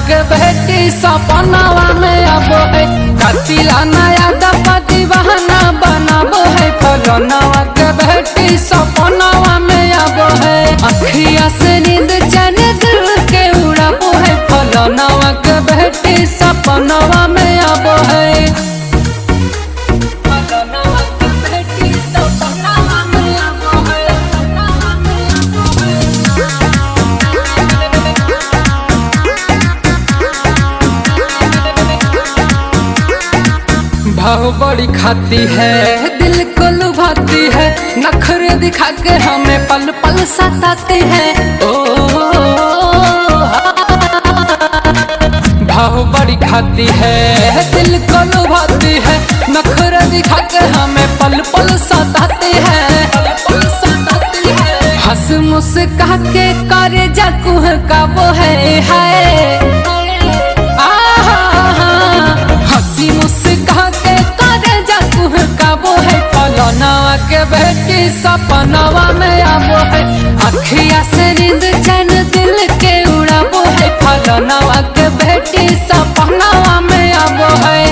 के बेटी सपनावा में आबो है, कतिला नया दपा दीवाना बनाबो है। फलनवा के बेटी सपनावा में आबो है, अखिया से नींद चैन दिल के उड़ाबो है। फलनवा के बेटी सपनावा में आबो है। भाव बड़ी खाती है, दिल को लुभाती है, नखरे दिखा के हमें पल पल सताती है। ओ भाव बड़ी खाती है, दिल को लुभाती है, नखरे दिखा के हमें पल पल सताती है। हंस मुस्का के करे जकुह का वो है फलनवा के बेटी सपनावा में आबो है, अखिया से नींद चैन दिल के उड़ाबो है। फलनवा के बेटी सपनावा में आबो है।